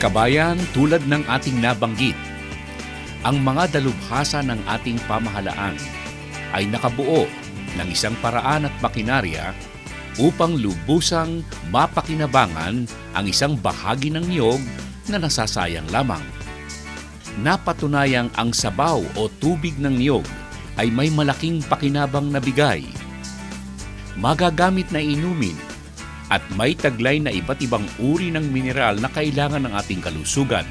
Kabayan, tulad ng ating nabanggit, ang mga dalubhasa ng ating pamahalaan ay nakabuo ng isang paraan at makinarya upang lubusang mapakinabangan ang isang bahagi ng niyog na nasasayang lamang. Napatunayang ang sabaw o tubig ng niyog ay may malaking pakinabang na bigay. Magagamit na inumin at may taglay na iba't ibang uri ng mineral na kailangan ng ating kalusugan.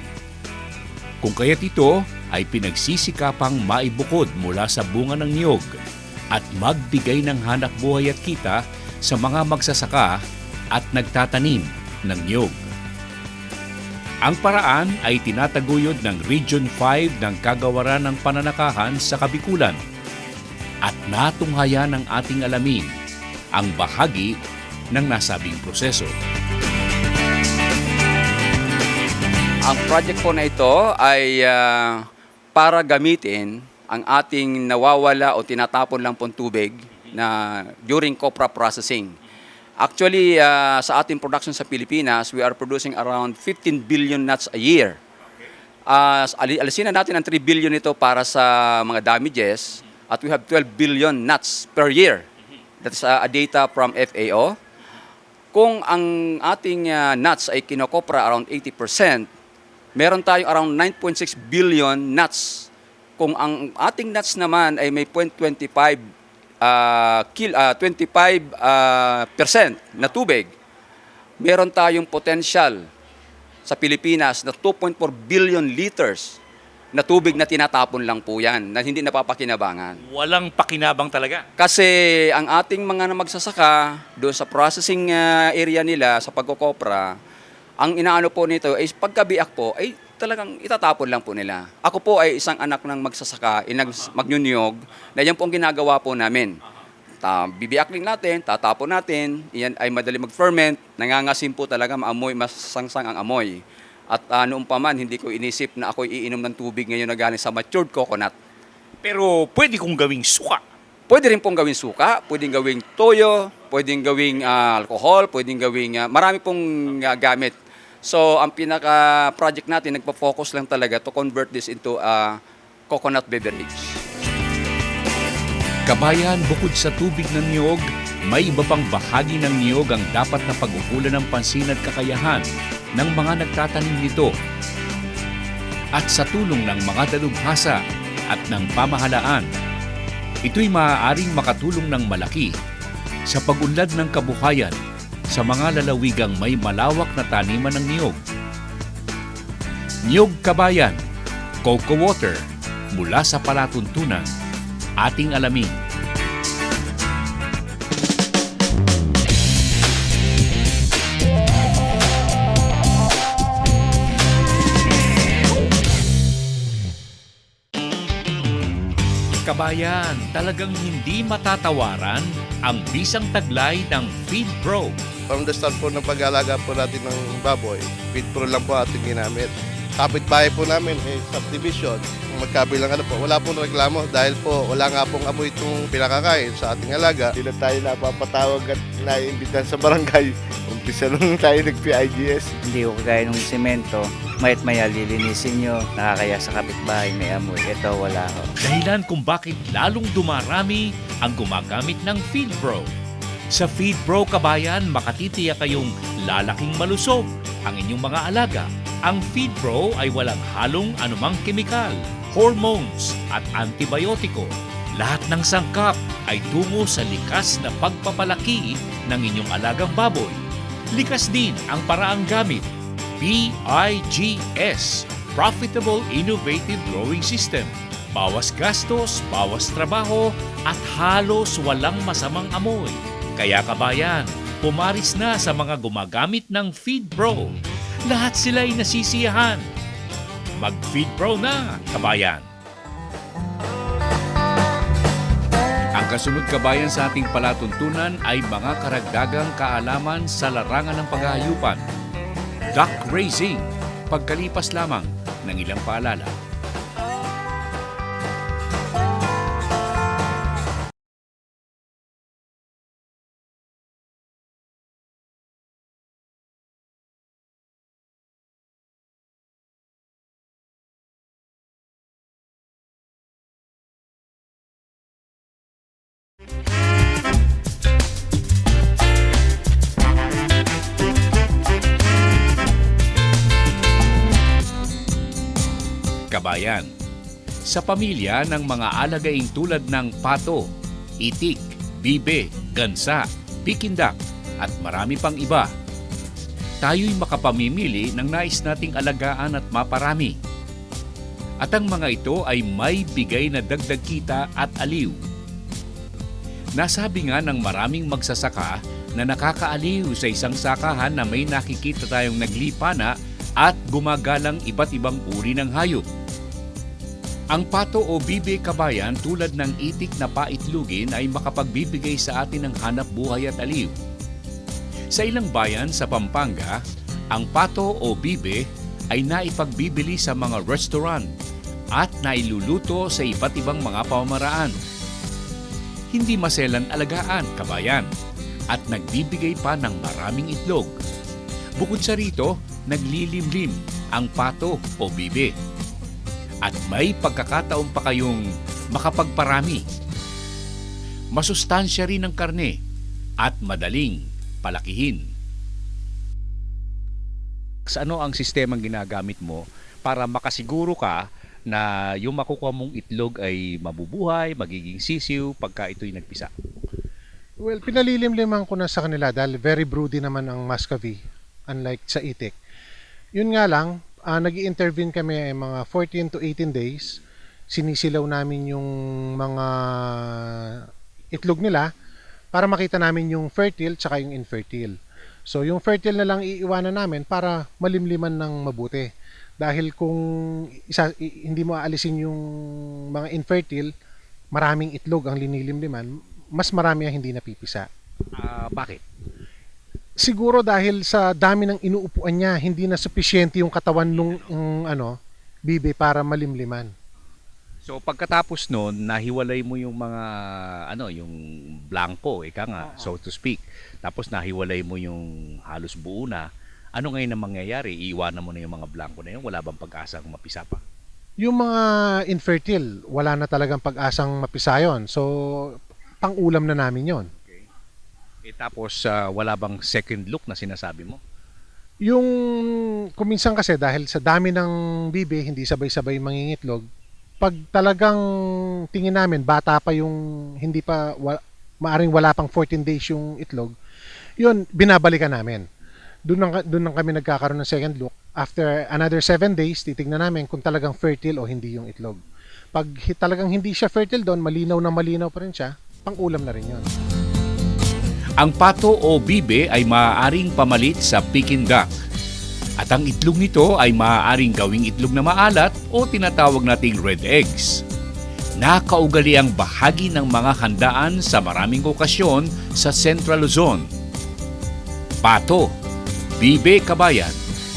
Kung kaya't ito ay pinagsisikapang maibukod mula sa bunga ng niyog at magbigay ng hanap buhay at kita sa mga magsasaka at nagtatanim ng niyog. Ang paraan ay tinataguyod ng Region 5 ng Kagawaran ng Pananakahan sa Kabikulan at natunghaya ng ating alamin ang bahagi ng nasabing proseso. Ang project po na ito ay para gamitin ang ating nawawala o tinatapon lang pong tubig na during copra processing. Actually, sa ating production sa Pilipinas, we are producing around 15 billion nuts a year. Alisin na natin ang 3 billion ito para sa mga damages at we have 12 billion nuts per year. That's a data from FAO. Kung ang ating nuts ay kinokopra around 80%, meron tayong around 9.6 billion nuts. Kung ang ating nuts naman ay may 0.25% na tubig, meron tayong potential sa Pilipinas na 2.4 billion liters na tubig na tinatapon lang po yan, na hindi napapakinabangan. Walang pakinabang talaga. Kasi ang ating mga magsasaka doon sa processing area nila sa pagkokopra, ang inaano po nito is pagkabiak po ay talagang itatapon lang po nila. Ako po ay isang anak ng magsasaka, magnyunyog, na yan po ang ginagawa po namin. Bibiak din natin, tatapon natin, yan ay madali mag-ferment, nangangasim po talaga, maamoy, masangsang ang amoy. At noong pa man, hindi ko inisip na ako iinom ng tubig ngayon na galing sa matured coconut. Pero pwede kong gawing suka. Pwede rin pong gawing suka, pwedeng gawing toyo, pwedeng gawing alcohol, pwedeng gawing marami pong gamit. So, ang pinaka-project natin, nagpa-focus lang talaga to convert this into a coconut beverage. Kabayan, bukod sa tubig ng niyog, may iba pang bahagi ng niyog ang dapat na pag-ukulan ng pansin at kakayahan ng mga nagtatanim nito. At sa tulong ng mga dalubhasa at ng pamahalaan, ito'y maaaring makatulong ng malaki sa pag-unlad ng kabuhayan sa mga lalawigang may malawak na taniman ng niyog. Niyog Kabayan, Coco Water, mula sa palatuntunan, ating alamin. Kabayan, talagang hindi matatawaran ang bisang taglay ng FeedPro. From the start po ng pag-aalaga po natin ng baboy, FeedPro lang po ating ginamit. Kapit-bahay po namin, subdivision, magkabilang po, wala pong reklamo dahil po wala nga pong amoy itong pinakakain sa ating alaga. Hindi na tayo napapatawag at naiimbitan sa barangay. Umpisa nung tayo nag-PIGS. Hindi ko kagaya ng semento, mayat maya lilinisin nyo, nakakaya sa kapitbahay may amoy. Ito wala ho. Dahilan kung bakit lalong dumarami ang gumagamit ng FeedPro. Sa FeedPro Kabayan, makatitiyak kayong lalaking malusog ang inyong mga alaga. Ang FeedPro ay walang halong anumang kemikal, hormones at antibiotiko. Lahat ng sangkap ay tungo sa likas na pagpapalaki ng inyong alagang baboy. Likas din ang paraang gamit. PIGS, Profitable Innovative Growing System. Bawas gastos, bawas trabaho, at halos walang masamang amoy. Kaya kabayan, pumaris na sa mga gumagamit ng FeedPro. Lahat sila ay nasisiyahan. Mag-FeedPro na, kabayan! Ang kasunod kabayan sa ating palatuntunan ay mga karagdagang kaalaman sa larangan ng paghahayupan. Duck raising, pagkalipas lamang ng ilang paalala. kabayan. Sa pamilya ng mga alagaing tulad ng pato, itik, bibe, gansa, pikindak at marami pang iba, tayo'y makapamimili ng nais nating alagaan at maparami. At ang mga ito ay may bigay na dagdag kita at aliw. Nasabi nga ng maraming magsasaka na nakakaaliw sa isang sakahan na may nakikita tayong naglipana at gumagalang iba't ibang uri ng hayop. Ang pato o bibe kabayan tulad ng itik na paitlugin ay makapagbibigay sa atin ng hanap buhay at aliw. Sa ilang bayan sa Pampanga, ang pato o bibe ay naipagbibili sa mga restaurant at nailuluto sa iba't ibang mga pamamaraan. Hindi maselan alagaan, kabayan, at nagbibigay pa ng maraming itlog. Bukod sa rito, naglilimlim ang pato o bibe. At may pagkakataon pa kayong makapagparami. Masustansya rin ang karne at madaling palakihin. Sa ano ang sistemang ginagamit mo para makasiguro ka na yung makukuha mong itlog ay mabubuhay, magiging sisiw pagka ito'y nagpisa? Well, pinalilimliman ko na sa kanila dahil very broody naman ang Muscovy, unlike sa itik. Yun nga lang, nag-i-intervene kami mga 14 to 18 days. Sinisilaw namin yung mga itlog nila para makita namin yung fertile tsaka yung infertile. So yung fertile na lang iiwanan namin para malimliman ng mabuti. Dahil kung hindi mo aalisin yung mga infertile, maraming itlog ang linilimliman, mas marami ang hindi napipisa. Bakit? Siguro dahil sa dami ng inuupuan niya, hindi na sufficient yung katawan ng bibe para malimliman. So pagkatapos noon, nahiwalay mo yung mga yung blanco, ika nga, so to speak. Tapos nahiwalay mo yung halos buo na. Ano ngayon ang mangyayari? Iiwanan mo na yung mga blanco na yun? Wala bang pag-asang mapisa pa? Yung mga infertile, wala na talagang pag-asang mapisa yun. So pang-ulam na namin yon. Okay. Tapos wala bang second look na sinasabi mo? Yung kuminsan kasi dahil sa dami ng bibe, hindi sabay-sabay mangingitlog, pag talagang tingin namin bata pa yung hindi pa maaring wala pang 14 days yung itlog, yun binabalikan namin. Doon lang kami nagkakaroon ng second look. After another 7 days, titignan namin kung talagang fertile o hindi yung itlog. Pag talagang hindi siya fertile doon, malinaw na malinaw pa rin siya, pang-ulam na rin yun. Ang pato o bibe ay maaaring pamalit sa Peking duck. At ang itlog nito ay maaaring gawing itlog na maalat o tinatawag nating red eggs. Nakaugali ang bahagi ng mga handaan sa maraming okasyon sa Central Luzon. Pato, bibe kabayan,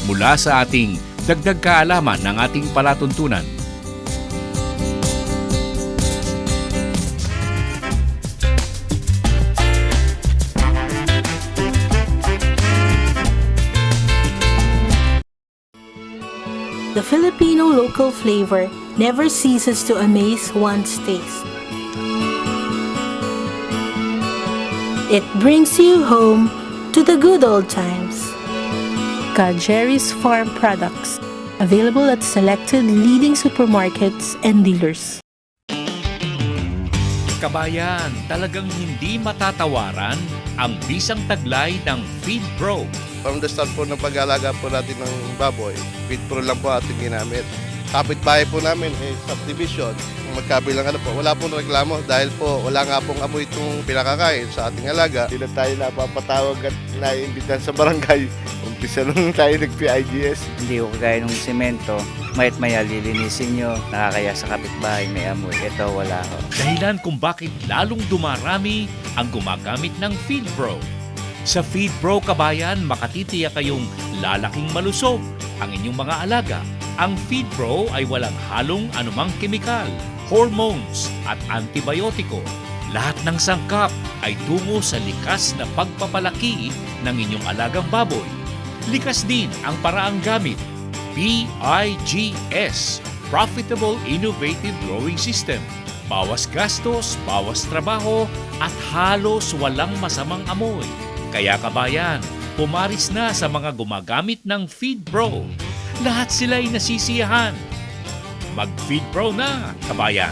mula sa ating dagdag kaalaman ng ating palatuntunan. The Filipino local flavor never ceases to amaze one's taste. It brings you home to the good old times. Jerry's Farm Products, available at selected leading supermarkets and dealers. Kabayan, talagang hindi matatawaran ang bisang taglay ng Feed Pro. From the start po ng pag-alaga po natin ng baboy, Feed Pro lang po ating ginamit. Kapit-bahay po namin, subdivision, magkabilang wala pong reklamo dahil po wala nga pong amoy itong pinakakain sa ating alaga. Hindi na tayo napapatawag at naiimbitan sa barangay. Umpisa nung tayo nag-PIGS. Hindi ko kagaya ng semento, mayat maya lilinisin nyo, nakakaya sa kapitbahay may amoy. Ito wala ho. Dahilan kung bakit lalong dumarami ang gumagamit ng Feed Pro. Sa Feed Pro kabayan, makatitiyak kayong lalaking malusog ang inyong mga alaga. Ang Feed Pro ay walang halong anumang kemikal, hormones at antibiotiko. Lahat ng sangkap ay tungo sa likas na pagpapalaki ng inyong alagang baboy. Likas din ang paraang gamit. PIGS, Profitable Innovative Growing System. Bawas gastos, bawas trabaho at halos walang masamang amoy. Kaya kabayan, pumaris na sa mga gumagamit ng Feed Pro. Lahat sila ay nasisiyahan. Mag-Feed Pro na, kabayan!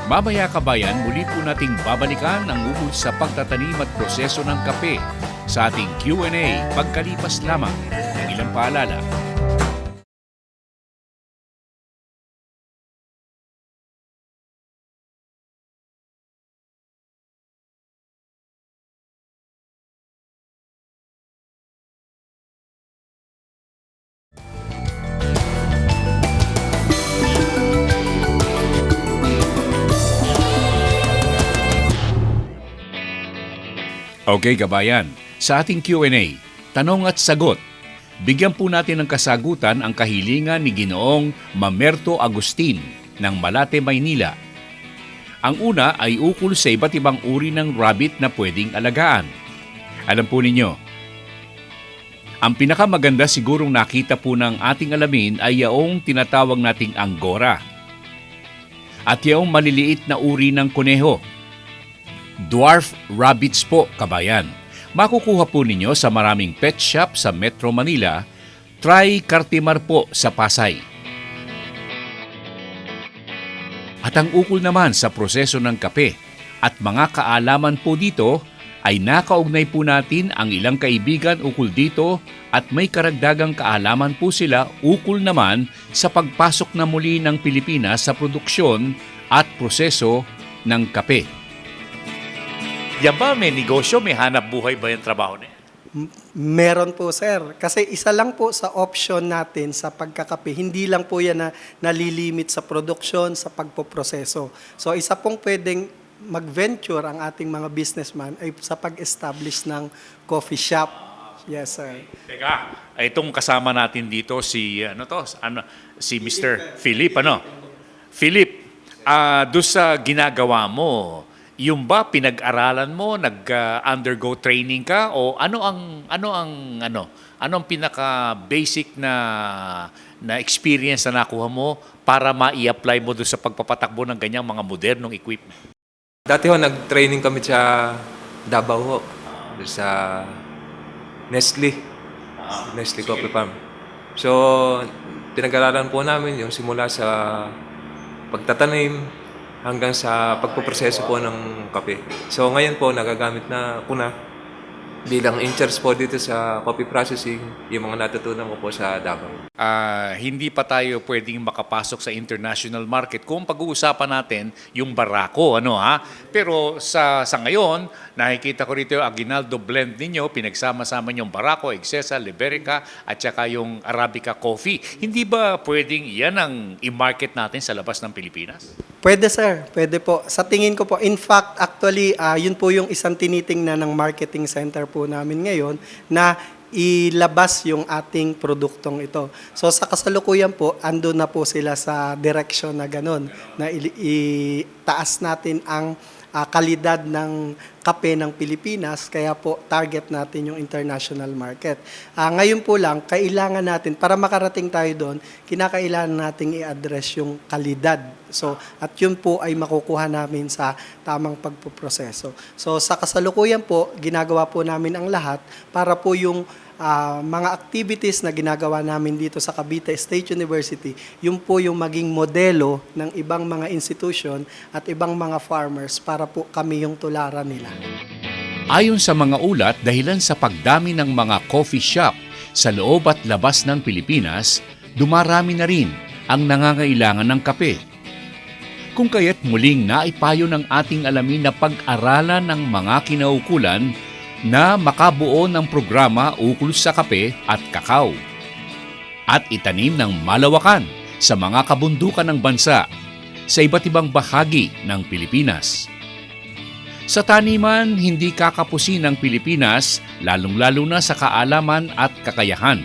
Mamaya kabayan, muli po nating babalikan ang ukol sa pagtatanim at proseso ng kape sa ating Q&A pagkalipas lamang ng ilang paalala. Okay kabayan, sa ating Q&A, tanong at sagot, bigyan po natin ng kasagutan ang kahilingan ni Ginoong Mamerto Agustin ng Malate, Maynila. Ang una ay ukol sa iba't ibang uri ng rabbit na pwedeng alagaan. Alam po ninyo, ang pinakamaganda sigurong nakita po ng ating alamin ay yaong tinatawag nating Angora at yaong maliliit na uri ng kuneho. Dwarf rabbits po, kabayan. Makukuha po ninyo sa maraming pet shop sa Metro Manila. Try Cartimar po sa Pasay. At ang ukol naman sa proseso ng kape at mga kaalaman po dito ay nakaugnay po natin ang ilang kaibigan ukol dito at may karagdagang kaalaman po sila ukol naman sa pagpasok na muli ng Pilipinas sa produksyon at proseso ng kape. Yan ba, may negosyo, may hanap buhay ba yung trabaho niya? Meron po, sir. Kasi isa lang po sa option natin sa pagkakape. Hindi lang po yan na nalilimit sa produksyon, sa pagpoproseso. So isa pong pwedeng mag-venture ang ating mga businessman ay sa pag-establish ng coffee shop. Yes, sir. Teka, itong kasama natin dito si si Mr. Philip, Philip, doon sa ginagawa mo, yung ba pinag-aralan mo, nag-undergo training ka o ano ang pinaka basic na experience na nakuha mo para ma-i-apply mo doon sa pagpapatakbo ng ganyang mga modernong equipment? Dati ho, nag-training kami sa Davao ho, sa Nestle Coffee Farm. So, pinag-aralan po namin yung simula sa pagtatanim hanggang sa pagpoproseso po ng kape. So ngayon po, nagagamit na po na bilang in-charge po dito sa coffee processing yung mga natutunan ko po sa Davao. Hindi pa tayo pwedeng makapasok sa international market kung pag-uusapan natin yung Barako, Pero sa ngayon, nakikita ko rito yung Aguinaldo blend ninyo, pinagsama-sama yung Barako, Excesa, Liberica, at saka yung Arabica coffee. Hindi ba pwedeng yan ang i-market natin sa labas ng Pilipinas? Pwede, sir. Pwede po. Sa tingin ko po, in fact, actually, yun po yung isang tinitingnan ng marketing center po namin ngayon na ilabas yung ating produktong ito. So sa kasalukuyan po, ando na po sila sa direction na ganun, na itaas natin ang kalidad ng kape ng Pilipinas, kaya po target natin yung international market. Ngayon po lang, kailangan natin, para makarating tayo doon, kinakailangan nating i-address yung kalidad. So, at yun po ay makukuha namin sa tamang pagpoproseso. So, sa kasalukuyan po, ginagawa po namin ang lahat para po yung mga activities na ginagawa namin dito sa Cavite State University, yun po yung maging modelo ng ibang mga institution at ibang mga farmers para po kami yung tularan nila. Ayon sa mga ulat, dahilan sa pagdami ng mga coffee shop sa loob at labas ng Pilipinas, dumarami na rin ang nangangailangan ng kape. Kung kaya't muling naipayo ng ating alamin na pag-aralan ng mga kinaukulan na makabuo ng programa ukol sa kape at kakao at itanim ng malawakan sa mga kabundukan ng bansa sa iba't ibang bahagi ng Pilipinas. Sa taniman, hindi kakapusin ng Pilipinas, lalong-lalo na sa kaalaman at kakayahan.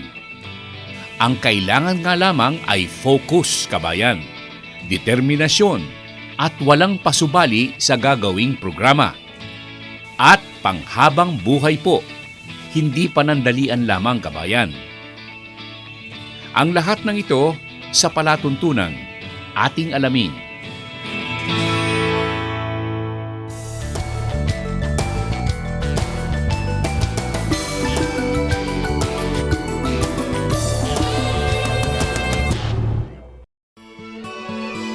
Ang kailangan nga lamang ay focus, kabayan, determinasyon at walang pasubali sa gagawing programa. At panghabang buhay po, hindi panandalian lamang, kabayan. Ang lahat ng ito sa palatuntunan ating alamin.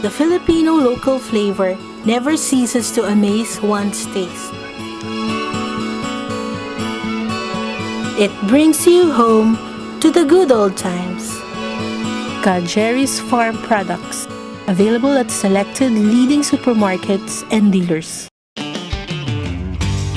the Filipino local flavor never ceases to amaze one's taste. It brings you home to the good old times. Jerry's Farm Products, available at selected leading supermarkets and dealers.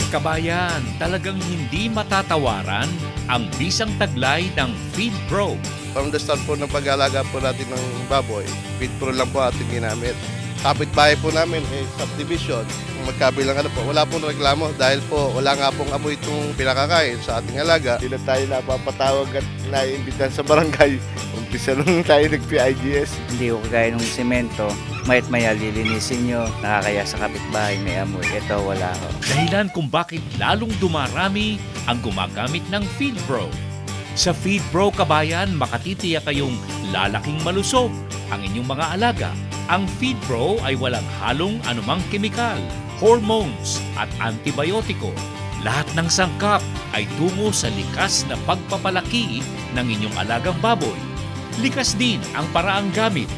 Kabayan, talagang hindi matatawaran ang bisang taglay ng Feed Pro. From the start po ng pag-alaga po natin ng baboy, Feed Pro lang po ating ginamit. Kapitbahay po namin, subdivision, magkabilang wala pong reklamo dahil po wala nga pong amoy itong pinakakain sa ating alaga. Hindi na tayo napapatawag at naiimbitan sa barangay. Umpisa nung tayo nag-PIGS. Hindi ko kagaya ng semento, mayat maya lilinisin nyo, nakakaya sa kapitbahay may amoy. Ito wala ho. Dahilan kung bakit lalong dumarami ang gumagamit ng Feed Pro. Sa Feed Pro, kabayan, makatitiyak kayong lalaking malusog ang inyong mga alaga. Ang Feed Pro ay walang halong anumang kemikal, hormones at antibiotiko. Lahat ng sangkap ay tungo sa likas na pagpapalaki ng inyong alagang baboy. Likas din ang paraang gamit.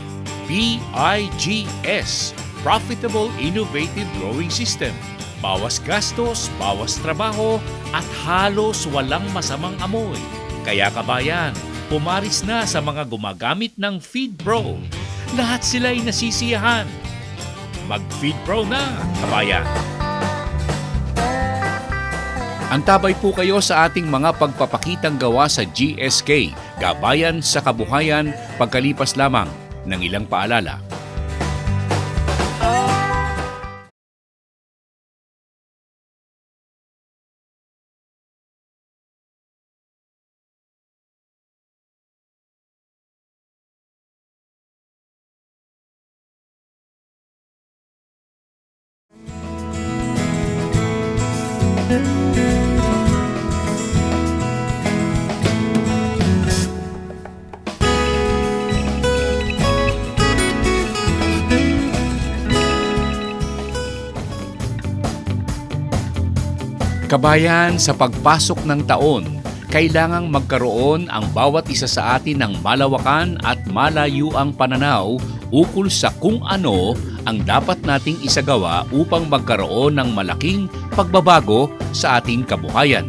PIGS, Profitable Innovative Growing System. Bawas gastos, bawas trabaho at halos walang masamang amoy. Kaya kabayan, pumaris na sa mga gumagamit ng Feed Pro. Lahat sila'y nasisiyahan. Mag-Feed Pro na, kabayan! Antabay po kayo sa ating mga pagpapakitang gawa sa GSK, Gabayan sa Kabuhayan, pagkalipas lamang ng ilang paalala. Kabayan, sa pagpasok ng taon, kailangang magkaroon ang bawat isa sa atin ng malawakan at malayuang pananaw ukol sa kung ano ang dapat nating isagawa upang magkaroon ng malaking pagbabago sa ating kabuhayan.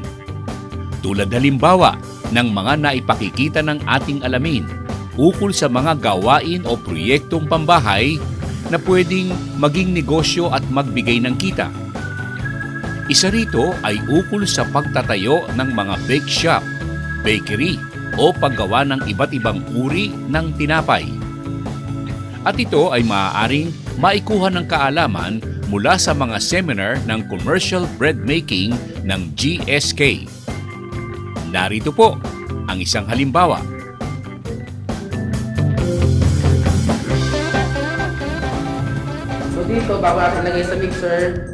Tulad halimbawa ng mga naipakikita ng ating alamin ukol sa mga gawain o proyektong pambahay na pwedeng maging negosyo at magbigay ng kita. Isa rito ay ukol sa pagtatayo ng mga bake shop, bakery o paggawa ng iba't ibang uri ng tinapay. At ito ay maaaring maikuha ng kaalaman mula sa mga seminar ng commercial bread making ng GSK. Narito po ang isang halimbawa. So dito, bago natin ilagay sa mixer,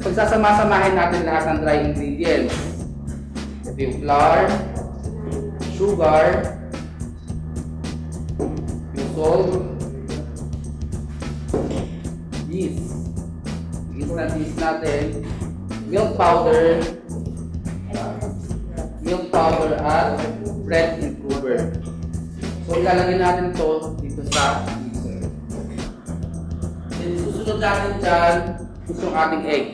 pagsasama-samahin natin lahat ng dry ingredients. Ito yung flour, sugar, yung salt, yeast. Yeast na yeast natin, milk powder at bread improver. So ilalagay natin ito dito sa mixer. Then susunod natin dyan yung ating egg.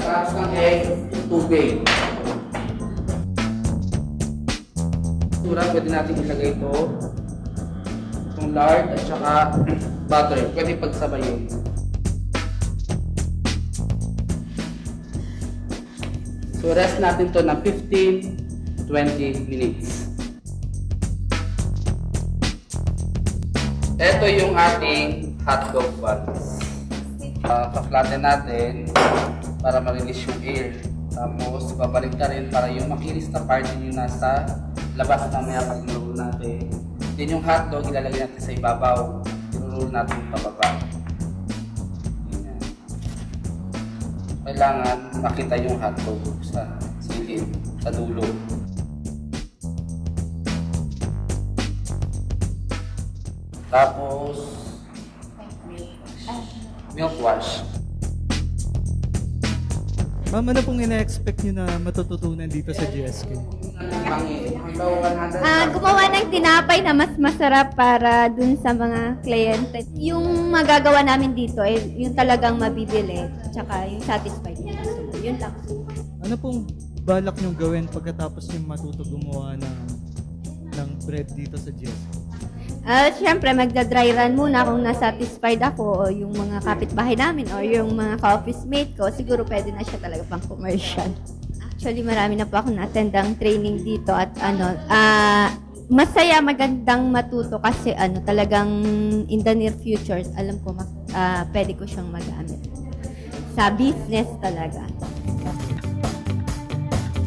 Tapos ng egg, tubig. Pwede natin ilagay ito. Itong lard at saka butter. Pwede pagsabayin. So rest natin to ng 15-20 minutes. Ito yung ating hotdog buns. Pa-flatten natin para ma-release yung air. Tapos babalik ka rin para yung makinis na part yung nasa labas na maya pag niroll natin. Then yung hotdog ilalagay natin sa ibabaw. I-roll natin pababa. Ganyan. Kailangan makita yung hotdog sa silid, sa dulo. Tapos milk wash. Ma'am, ano pong ina-expect nyo na matututunan dito sa GSK? Gumawa ng tinapay na mas masarap para dun sa mga kliyente. Yung magagawa namin dito ay yung talagang mabibili, tsaka yung satisfied. Yun lang. Ano pong balak niyong gawin pagkatapos yung matuto gumawa ng bread dito sa GS? Siyempre, magda-dry run muna kung na-satisfied ako o yung mga kapitbahay namin o yung mga ka-office mate ko, siguro pwede na siya talaga pang commercial. Actually, marami na po ako na-attend ang training dito at masaya, magandang matuto kasi talagang in the near future, alam ko pwede ko siyang magamit. Sa business talaga.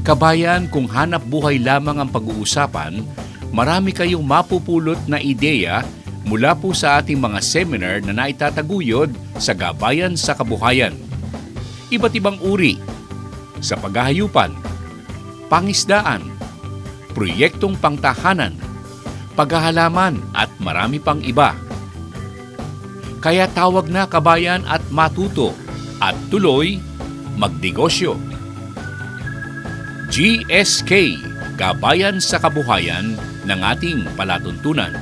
Kabayan, kung hanap buhay lamang ang pag-uusapan, marami kayong mapupulot na ideya mula po sa ating mga seminar na naitataguyod sa Gabayan sa Kabuhayan. Iba't ibang uri, sa paghahayupan, pangisdaan, proyektong pangtahanan, paghahalaman at marami pang iba. Kaya tawag na kabayan at matuto at tuloy magnegosyo. GSK, Gabayan sa Kabuhayan ng ating palatuntunan.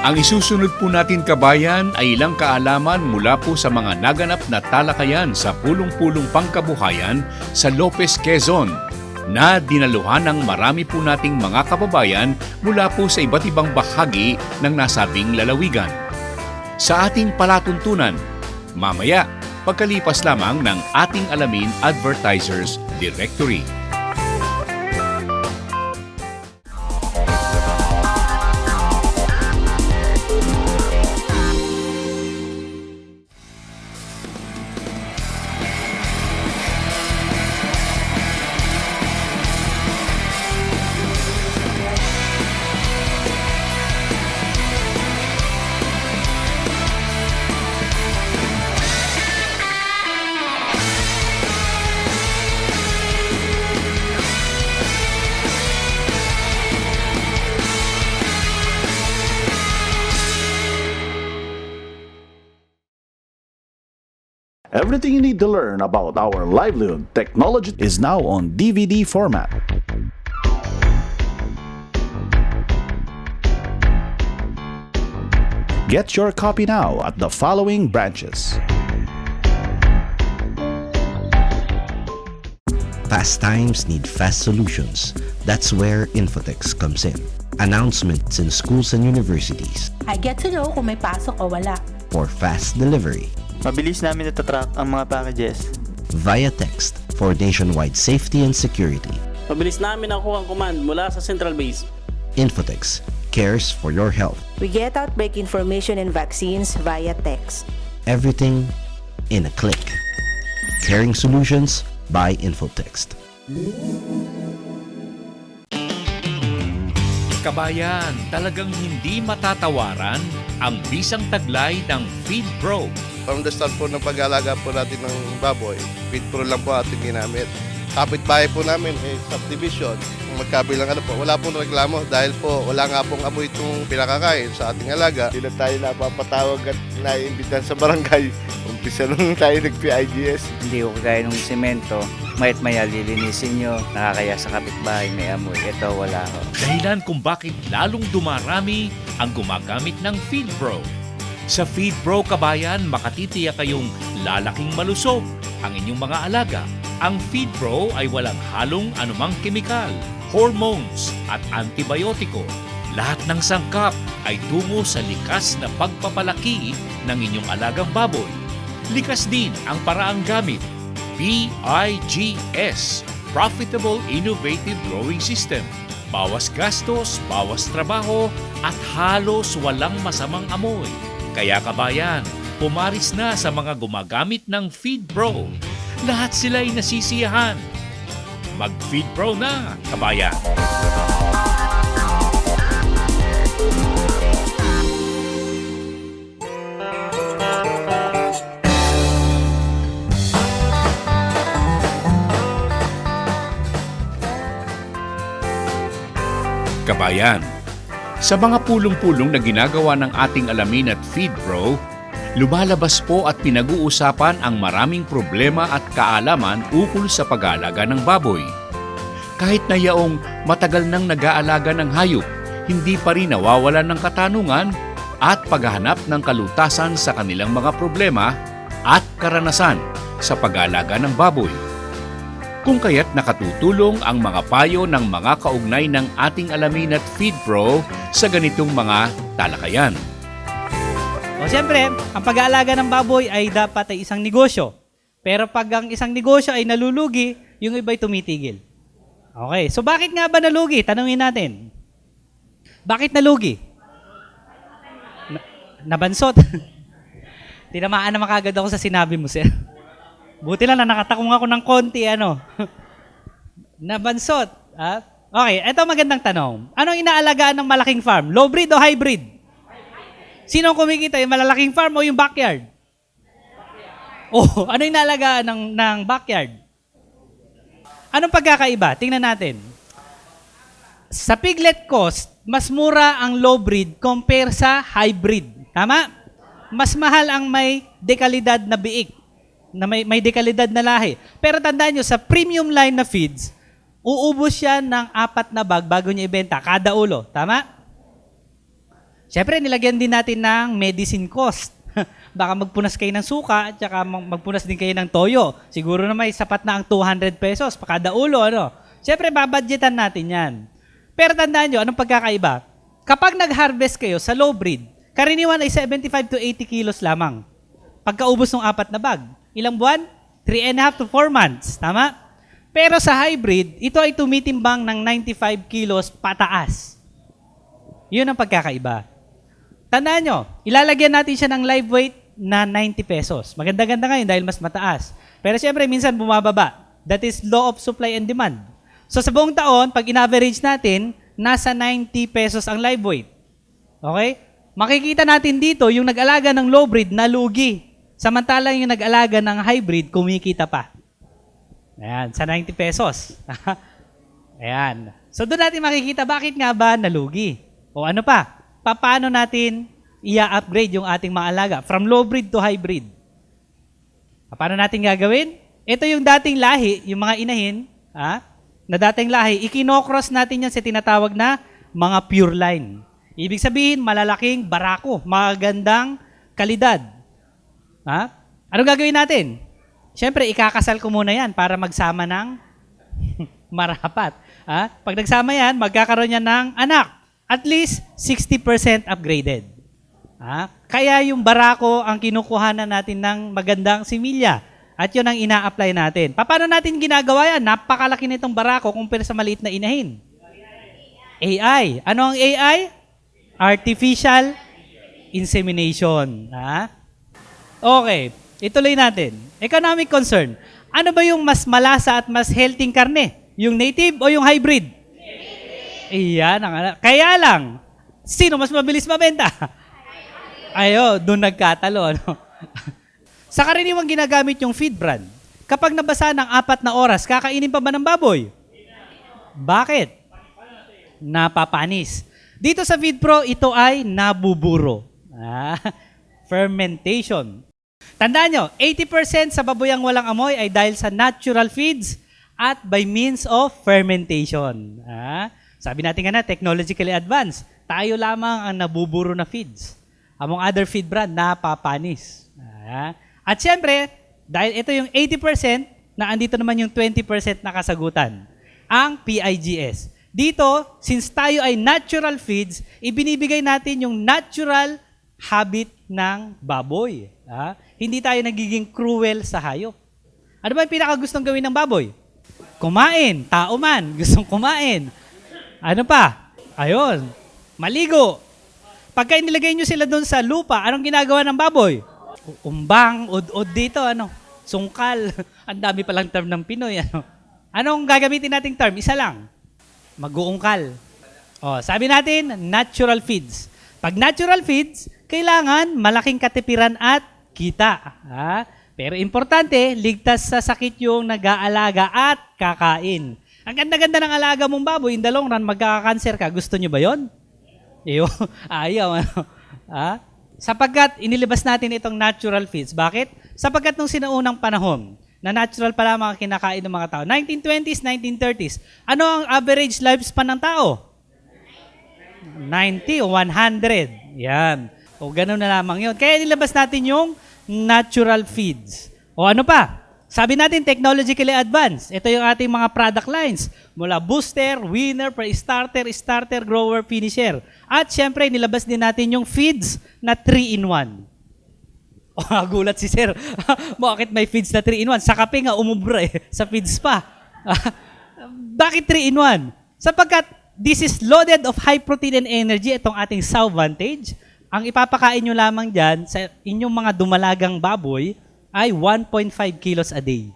Ang isusunod po natin kabayan ay ilang kaalaman mula po sa mga naganap na talakayan sa pulong-pulong pangkabuhayan sa Lopez, Quezon na dinaluhan ng marami po nating mga kababayan mula po sa iba't ibang bahagi ng nasabing lalawigan. Sa ating palatuntunan, mamaya pagkalipas lamang ng ating alamin Advertisers Directory. Everything you need to learn about our livelihood technology is now on DVD format. Get your copy now at the following branches. Fast times need fast solutions. That's where Infotex comes in. Announcements in schools and universities. I get to know kung may pasok o wala. For fast delivery. Mabilis namin natatrack ang mga packages. Via text for nationwide safety and security. Mabilis namin nakuha ang command mula sa central base. Infotex cares for your health. We get outbreak information and vaccines via text. Everything in a click. Caring solutions by Infotext. Kabayan, talagang hindi matatawaran ang bisang taglay ng Feed Pro. From the start po ng pag-alaga po natin ng baboy, Feed Pro lang po ating ginamit. Kapit-bahay po namin, subdivision. Magkabilang wala pong reklamo dahil po wala nga pong amoy itong pinakakain sa ating alaga. Hindi na tayo napapatawag at naiimbitan sa barangay. Umpisa nung tayo nag-PIGS. Hindi ko kagaya ng semento, mayat maya lilinisin nyo, nakakaya sa kapitbahay may amoy. Ito wala ho. Dahilan kung bakit lalong dumarami ang gumagamit ng Feed Pro. Sa Feed Pro kabayan, makatitiyak kayong lalaking malusog ang inyong mga alaga. Ang Feed Pro ay walang halong anumang kemikal, hormones at antibiotiko. Lahat ng sangkap ay tungo sa likas na pagpapalaki ng inyong alagang baboy. Likas din ang paraang gamit. PIGS, Profitable Innovative Growing System. Bawas gastos, bawas trabaho at halos walang masamang amoy. Kaya kabayan, pumaris na sa mga gumagamit ng Feed Pro. Lahat sila'y nasisiyahan. Mag-Feed Pro na, kabayan! Kabayan, sa mga pulong-pulong na ginagawa ng ating alamin at FeedPro, lumalabas po at pinag-uusapan ang maraming problema at kaalaman ukol sa pag-aalaga ng baboy. Kahit na yaong matagal nang nag-aalaga ng hayop, hindi pa rin nawawalan ng katanungan at paghahanap ng kalutasan sa kanilang mga problema at karanasan sa pag-aalaga ng baboy. Kung kaya't nakatutulong ang mga payo ng mga kaugnay ng ating alamin at FeedPro sa ganitong mga talakayan. O siyempre, ang pag-aalaga ng baboy ay dapat ay isang negosyo. Pero pag ang isang negosyo ay nalulugi, yung iba'y tumitigil. Okay, so bakit nga ba nalugi? Tanungin natin. Bakit nalugi? Nabansot. Tinamaan naman kagad ako sa sinabi mo, sir. Buti lang na nakatakong ako ng konti, Nabansot. Okay, ito magandang tanong. Anong inaalagaan ng malaking farm? Low breed o hybrid? Sino ang kumikita? Yung malalaking farm o yung backyard? Oh, ano inaalagaan ng backyard? Anong pagkakaiba? Tingnan natin. Sa piglet cost, mas mura ang low breed compare sa hybrid. Tama? Mas mahal ang may dekalidad na biik, na may dekalidad na lahi. Pero tandaan nyo, sa premium line na feeds, uubos siya ng 4 na bag bago niya ibenta, kada ulo. Tama? Siyempre, nilagyan din natin ng medicine cost. Baka magpunas kayo ng suka at saka magpunas din kayo ng toyo. Siguro na may sapat na ang 200 pesos pa kada ulo. Siyempre, babadgetan natin yan. Pero tandaan nyo, anong pagkakaiba? Kapag nag-harvest kayo sa low breed, karaniwan ay 75 to 80 kilos lamang. Pagkaubos ng 4 na bag. Ilang buwan? 3.5 to 4 months. Tama? Pero sa hybrid, ito ay tumitimbang ng 95 kilos pataas. Yun ang pagkakaiba. Tandaan nyo, ilalagyan natin siya ng live weight na 90 pesos. Maganda-ganda ngayon dahil mas mataas. Pero siyempre, minsan bumababa. That is law of supply and demand. So sa buong taon, pag in-average natin, nasa 90 pesos ang live weight. Okay? Makikita natin dito, yung nag-alaga ng low breed, nalugi. Samantalang yung nag-alaga ng hybrid, kumikita pa. Ayan, sa 90 pesos. Ayan. So doon natin makikita, bakit nga ba nalugi? O ano pa? Paano natin i-upgrade yung ating mga alaga from low breed to hybrid? Paano natin gagawin? Ito yung dating lahi, yung mga inahin, na dating lahi, ikinocross natin yan sa tinatawag na mga pure line. Ibig sabihin, malalaking barako, magandang kalidad. Ano gagawin natin? Siyempre, ikakasal ko muna yan para magsama ng marapat. Pag nagsama yan, magkakaroon yan ng anak. At least 60% upgraded. Kaya yung barako ang kinukuhanan natin ng magandang similya. At yun ang ina-apply natin. Paano natin ginagawa yan? Napakalaki nitong barako kumpara sa maliit na inahin. AI. Ano ang AI? Artificial insemination. Okay. Ituloy natin. Economic concern. Ano ba yung mas malasa at mas healthy karne? Yung native o yung hybrid? Iyan. Kaya lang, sino mas mabilis mabenta? Ayo, doon nagkatalo. Sa karaniwang ginagamit yung feed brand, kapag nabasa ng 4 na oras, kakainin pa ba ng baboy? Bakit? Napapanis. Dito sa FeedPro, ito ay nabuburo. Fermentation. Tandaan nyo, 80% sa baboyang walang amoy ay dahil sa natural feeds at by means of fermentation. Sabi natin nga na, technologically advanced. Tayo lamang ang nabuburo na feeds. Among other feed brand, napapanis. At syempre, dahil ito yung 80%, na andito naman yung 20% na kasagutan. Ang PIGS. Dito, since tayo ay natural feeds, ibinibigay natin yung natural habit ng baboy. Hindi tayo nagiging cruel sa hayop. Ano ba yung pinakagustong gawin ng baboy? Kumain. Tao man, gustong kumain. Ano pa? Ayun. Maligo. Pagka inilagay nyo sila doon sa lupa, anong ginagawa ng baboy? Umbang, ud-ud dito, sungkal. Ang dami palang term ng Pinoy. Anong gagamitin nating term? Isa lang. Mag-uungkal. Sabi natin, natural feeds. Pag natural feeds, kailangan malaking katipiran at kita. Pero importante, ligtas sa sakit yung nag-aalaga at kakain. Ang ganda-ganda ng alaga mong baboy, in the long run, magkaka-cancer ka. Gusto nyo ba yon? Ayaw. Ano? Sapagkat inilabas natin itong natural feeds. Bakit? Sapagkat nung sinaunang panahon, na natural pa lamang ang kinakain ng mga tao. 1920s, 1930s. Ano ang average lifespan ng tao? 90 o 100. Yan. O ganun na lamang yun. Kaya nilabas natin yung natural feeds. O ano pa? Sabi natin, technologically advanced. Ito yung ating mga product lines. Mula booster, winner, pre-starter, starter, grower, finisher. At syempre, nilabas din natin yung feeds na 3-in-1. Gulat si sir. Bakit may feeds na 3-in-1? Sa kape nga, umubra eh. Sa feeds pa. Bakit 3-in-1? Sapagkat this is loaded of high protein and energy. Itong ating Souvantage. Ang ipapakain nyo lamang dyan sa inyong mga dumalagang baboy ay 1.5 kilos a day.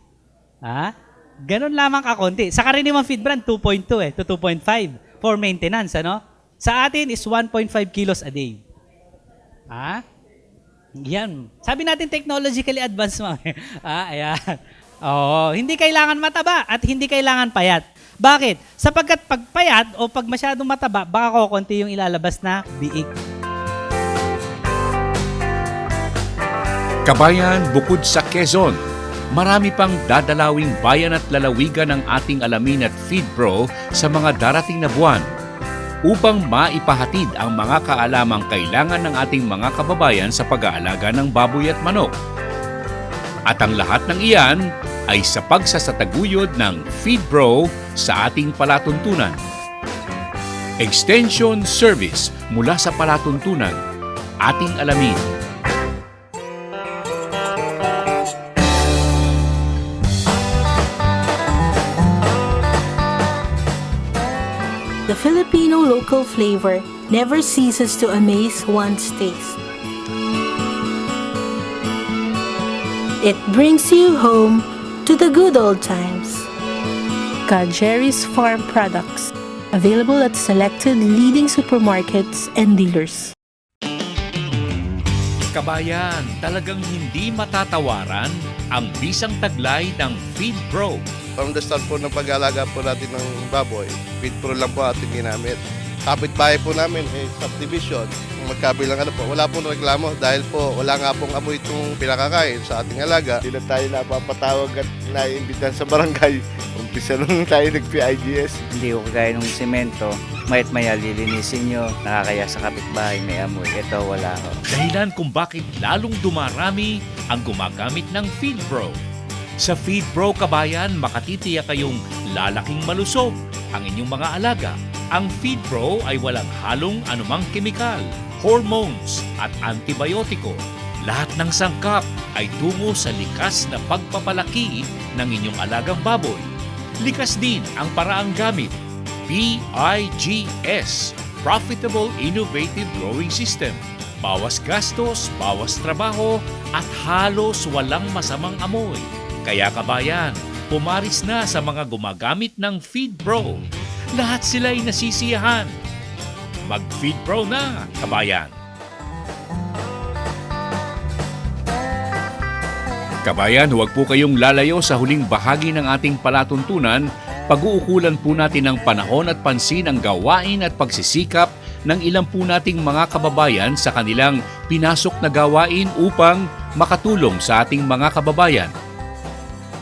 Ganun lamang kakonti. Sa karaniwang feed brand, 2.2 to 2.5 for maintenance. Ano? Sa atin is 1.5 kilos a day. Yan. Sabi natin technologically advanced, ma'am. Ayan. Hindi kailangan mataba at hindi kailangan payat. Bakit? Sapagkat pag payat o pag masyadong mataba, baka kukunti yung ilalabas na biik. Kabayan, bukod sa Quezon, marami pang dadalawing bayan at lalawigan ng ating alamin at FeedPro sa mga darating na buwan upang maipahatid ang mga kaalamang kailangan ng ating mga kababayan sa pag-aalaga ng baboy at manok. At ang lahat ng iyan ay sa pagsasataguyod ng FeedPro sa ating palatuntunan. Extension Service mula sa palatuntunan, ating alamin. The Filipino local flavor never ceases to amaze one's taste. It brings you home to the good old times. Jerry's Farm Products, available at selected leading supermarkets and dealers. Kabayan, talagang hindi matatawaran ang bisang taglay ng FeedPro. From the start po ng pag-aalaga po natin ng baboy, FeedPro lang po ating ginamit. Kapitbahay po namin, subdivision. Magkabilang po, wala pong reklamo dahil po wala nga pong amoy itong pinakakain sa ating alaga. Hindi na tayo napapatawag at naiimbitan sa barangay. Umpisa nung tayo nag-PIGS. Hindi ko kagaya ng semento, mayat maya lilinisin nyo, nakakaya sa kapitbahay may amoy. Ito wala ho. Dahilan kung bakit lalong dumarami ang gumagamit ng FeedPro. Sa FeedPro, kabayan, makatitiyak kayong lalaking malusog ang inyong mga alaga. Ang FeedPro ay walang halong anumang kemikal, hormones at antibiotiko. Lahat ng sangkap ay tungo sa likas na pagpapalaki ng inyong alagang baboy. Likas din ang paraang gamit. PIGS, Profitable Innovative Growing System. Bawas gastos, bawas trabaho at halos walang masamang amoy. Kaya kabayan, pumaris na sa mga gumagamit ng FeedPro. Lahat sila ay nasisiyahan. Mag-FeedPro na, kabayan! Kabayan, huwag po kayong lalayo sa huling bahagi ng ating palatuntunan. Pag-uukulan po natin ng panahon at pansin ang gawain at pagsisikap ng ilang po nating mga kababayan sa kanilang pinasok na gawain upang makatulong sa ating mga kababayan.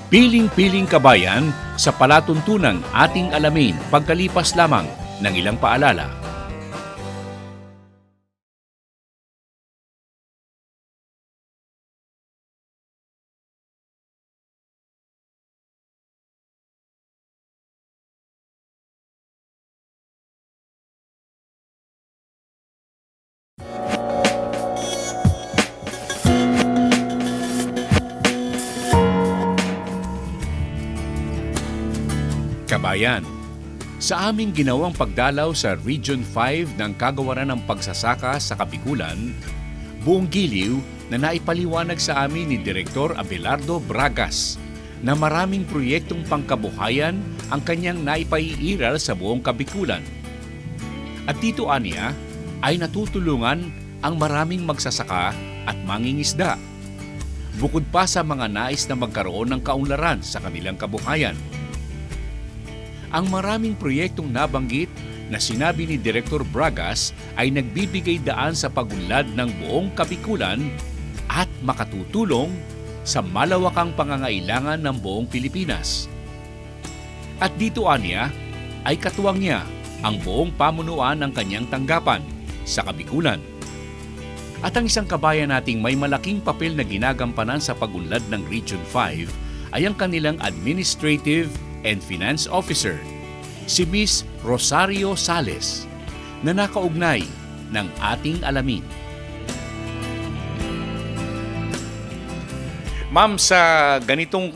Piling-piling kabayan sa palatuntunang ating alamin pagkalipas lamang ng ilang paalala. Kabayan, sa aming ginawang pagdalaw sa Region 5 ng Kagawaran ng Pagsasaka sa Kabikulan, buong giliw na naipaliwanag sa amin ni Direktor Abelardo Bragas na maraming proyektong pangkabuhayan ang kanyang naipaiiral sa buong Kabikulan. At dito aniya ay natutulungan ang maraming magsasaka at mangingisda, bukod pa sa mga nais na magkaroon ng kaunlaran sa kanilang kabuhayan. Ang maraming proyektong nabanggit na sinabi ni Director Bragas ay nagbibigay daan sa pagunlad ng buong Kabikulan at makatutulong sa malawakang pangangailangan ng buong Pilipinas. At dito aniya ay katuwang niya ang buong pamunuan ng kanyang tanggapan sa Kabikulan. At ang isang kabayan nating may malaking papel na ginagampanan sa pagunlad ng Region 5 ay ang kanilang Administrative and Finance Officer, si Miss Rosario Sales, na nakaugnay ng ating alamin. Ma'am, sa ganitong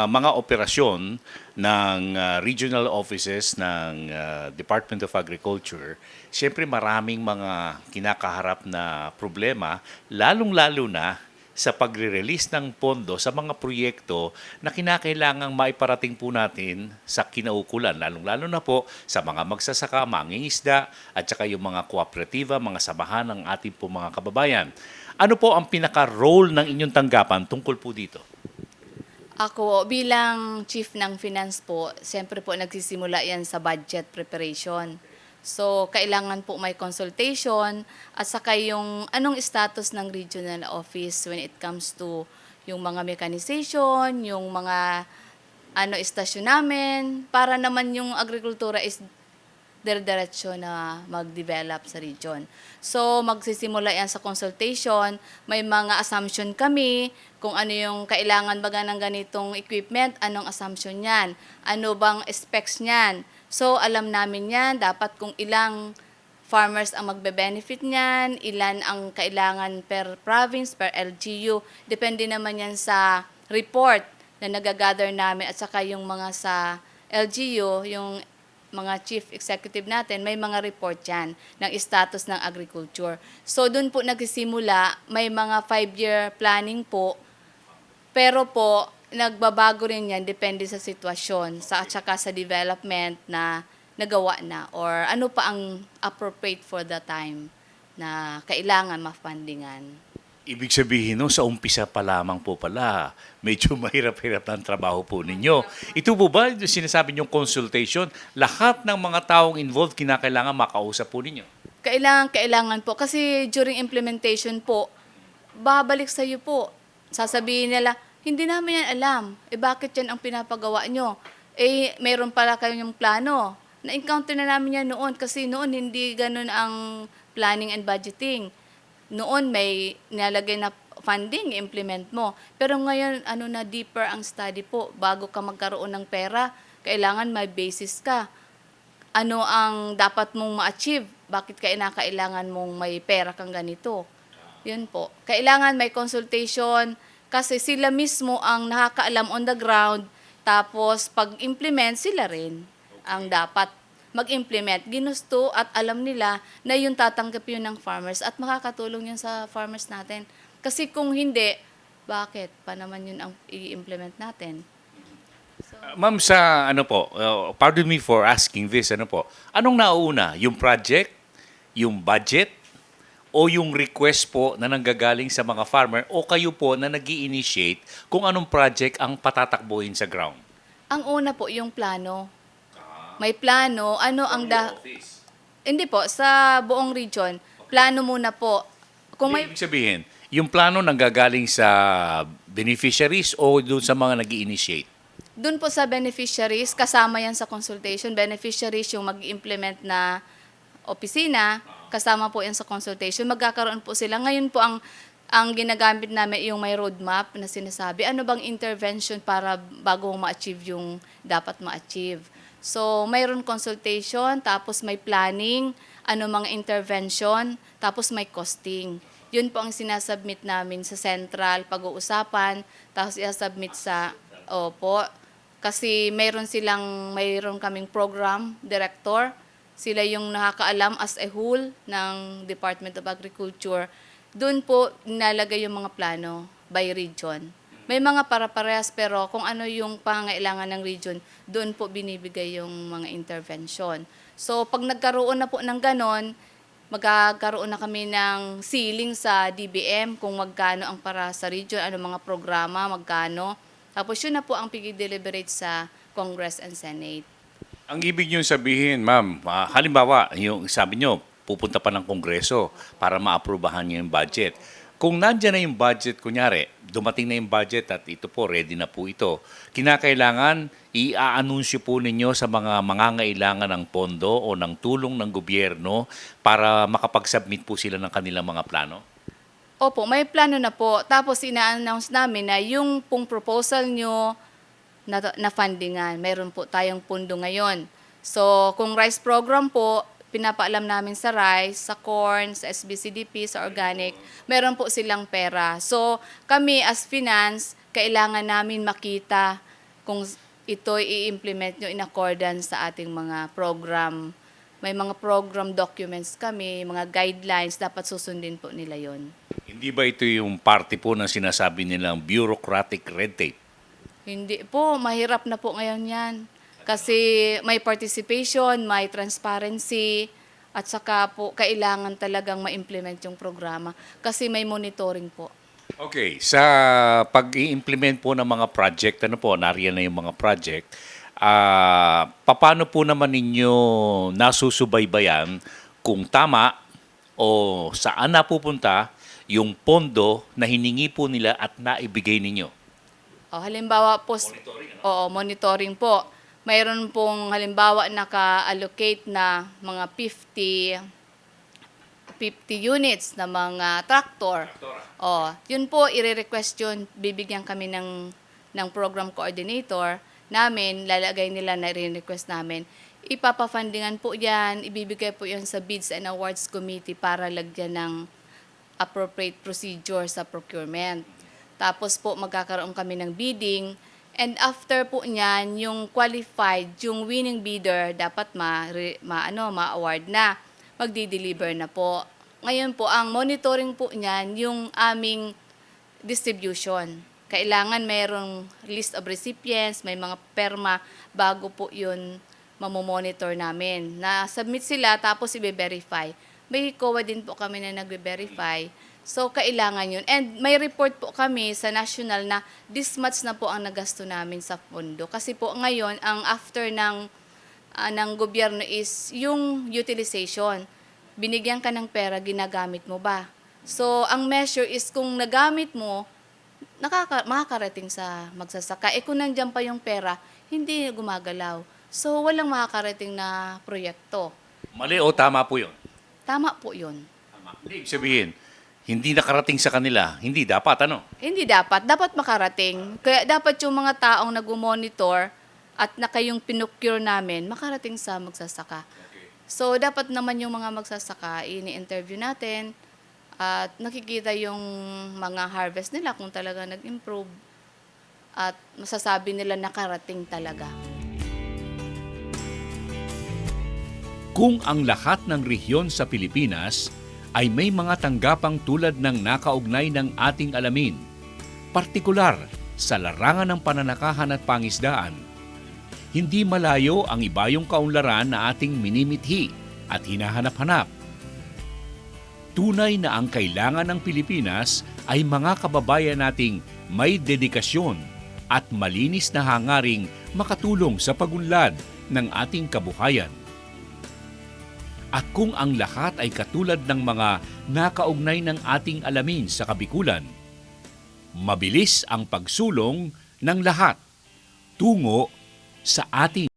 mga operasyon ng regional offices ng Department of Agriculture, siyempre maraming mga kinakaharap na problema, lalong-lalo na sa pagre-release ng pondo sa mga proyekto na kinakailangang maiparating po natin sa kinaukulan, lalong-lalo na po sa mga magsasaka, mangingisda, at saka yung mga kooperatiba, mga samahan ng ating po mga kababayan. Ano po ang pinaka-role ng inyong tanggapan tungkol po dito? Ako, bilang Chief ng Finance po, siyempre po nagsisimula yan sa budget preparation. So, kailangan po may consultation at saka yung anong status ng regional office when it comes to yung mga mechanization, yung mga istasyon namin, para naman yung agrikultura is dire-diretso na mag-develop sa region. So, magsisimula yan sa consultation. May mga assumption kami kung ano yung kailangan baga ng ganitong equipment, anong assumption yan, ano bang specs niyan. So, alam namin yan, dapat kung ilang farmers ang magbe-benefit niyan, ilan ang kailangan per province, per LGU. Depende naman yan sa report na nagagather namin at saka yung mga sa LGU, yung mga chief executive natin, may mga report yan ng status ng agriculture. So, doon po nagsisimula, may mga 5-year planning po, pero po, nagbabago rin yan, depende sa sitwasyon, at saka sa development na nagawa na, or ano pa ang appropriate for the time na kailangan ma-fundingan. Ibig sabihin, no, sa umpisa pa lamang po pala, medyo mahirap-hirap ng trabaho po ninyo. Ito po ba, yung sinasabi niyong consultation, lahat ng mga taong involved, kinakailangan makausap po ninyo? Kailangan po. Kasi during implementation po, babalik sa iyo po. Sasabihin nila, hindi namin yan alam. Bakit yan ang pinapagawa nyo? Mayroon pala kayong plano. Na-encounter na namin yan noon kasi noon hindi ganun ang planning and budgeting. Noon may nilalagay na funding, implement mo. Pero ngayon, na deeper ang study po. Bago ka magkaroon ng pera, kailangan may basis ka. Ano ang dapat mong ma-achieve? Bakit kailangan mong may pera kang ganito? Yun po. Kailangan may consultation kasi sila mismo ang nakakaalam on the ground. Tapos, pag-implement, sila rin ang dapat mag-implement. Ginusto at alam nila na yung tatanggap yun ng farmers at makakatulong yun sa farmers natin. Kasi kung hindi, bakit pa naman yun ang i-implement natin? Ma'am, sa pardon me for asking this, anong nauna? Yung project, yung budget, o yung request po na nanggagaling sa mga farmer, o kayo po na nag-i-initiate kung anong project ang patatakbuhin sa ground? Ang una po, yung plano. May plano, hindi po, sa buong region, plano muna po. Kung may Ibig sabihin, yung plano nanggagaling sa beneficiaries o doon sa mga nag-i-initiate? Doon po sa beneficiaries, kasama yan sa consultation. Beneficiaries yung mag-implement na opisina, kasama po yan sa consultation. Magkakaroon po sila. Ngayon po ang ginagamit namin yung may roadmap na sinasabi, ano bang intervention para bago ma-achieve yung dapat ma-achieve. So, mayroon consultation, tapos may planning, ano mga intervention, tapos may costing. Yun po ang sinasubmit namin sa central, pag-uusapan, tapos i-submit sa kasi mayroon kaming program director. Sila yung nakakaalam as a whole ng Department of Agriculture. Doon po nilalagay yung mga plano by region. May mga para-parehas pero kung ano yung pangailangan ng region, doon po binibigay yung mga intervention. So pag nagkaroon na po ng ganon, magkakaroon na kami ng ceiling sa DBM kung magkano ang para sa region, ano mga programa, magkano. Tapos yun na po ang pig-deliberate sa Congress and Senate. Ang ibig nyo sabihin, ma'am, halimbawa, yung sabi nyo, pupunta pa ng Kongreso para maaprubahan nyo yung budget. Kung nandyan na yung budget, kunyari, dumating na yung budget at ito po, ready na po ito, kinakailangan i-aanunsyo po ninyo sa mga mangangailangan ng pondo o ng tulong ng gobyerno para makapag-submit po sila ng kanilang mga plano? Opo, may plano na po. Tapos ina-announce namin na yung pong proposal nyo na fundingan, meron po tayong pondo ngayon. So, kung rice program po, pinapaalam namin sa rice, sa corn, sa SBCDP, sa organic, meron po silang pera. So, kami as finance, kailangan namin makita kung ito i-implement nyo in accordance sa ating mga program. May mga program documents kami, mga guidelines, dapat susundin po nila yon. Hindi ba ito yung parte po ng sinasabi nilang bureaucratic red tape? Hindi po, mahirap na po ngayon yan. Kasi may participation, may transparency, at saka po kailangan talagang ma-implement yung programa. Kasi may monitoring po. Okay, sa pag-i-implement po ng mga project, nariyan na yung mga project, paano po naman ninyo nasusubaybayan kung tama o saan napupunta yung pondo na hiningi po nila at naibigay ninyo? Halimbawa po, monitoring po. Mayroon pong halimbawa naka-allocate na mga 50 units na mga tractor. Yun po, i-request yun. Bibigyan kami ng program coordinator namin, lalagay nila na i-request namin. Ipapafundingan po yan, ibibigay po yan sa Bids and Awards Committee para lagyan ng appropriate procedure sa procurement. Tapos po magkakaroon kami ng bidding. And after po niyan, yung qualified, yung winning bidder, dapat ma-award na. Magdi-deliver na po. Ngayon po, ang monitoring po niyan, yung aming distribution. Kailangan mayroong list of recipients, may mga perma, bago po yun mamomonitor namin. Na-submit sila, tapos i-verify. May COA din po kami na nag-verify. So, kailangan yun. And may report po kami sa national na this much na po ang nagasto namin sa pondo. Kasi po ngayon, ang after ng gobyerno is yung utilization. Binigyan ka ng pera, ginagamit mo ba? So, ang measure is kung nagamit mo, makakarating sa magsasaka. Kung nandyan pa yung pera, hindi gumagalaw. So, walang makakarating na proyekto. Mali o tama po yun? Tama po yun. Ibig sabihin, hindi nakarating sa kanila, hindi dapat, Hindi dapat. Dapat makarating. Kaya dapat yung mga taong nag-monitor at kayong pinocure namin, makarating sa magsasaka. So, dapat naman yung mga magsasaka, ini-interview natin at nakikita yung mga harvest nila kung talaga nag-improve at masasabi nila nakarating talaga. Kung ang lahat ng rehiyon sa Pilipinas ay may mga tanggapang tulad ng nakaugnay ng ating alamin, partikular sa larangan ng pananakahan at pangisdaan, hindi malayo ang ibayong kaunlaran na ating minimithi at hinahanap-hanap. Tunay na ang kailangan ng Pilipinas ay mga kababayan nating may dedikasyon at malinis na hangaring makatulong sa pagunlad ng ating kabuhayan. At kung ang lahat ay katulad ng mga nakaugnay ng ating alamin sa kabikulan, mabilis ang pagsulong ng lahat tungo sa ating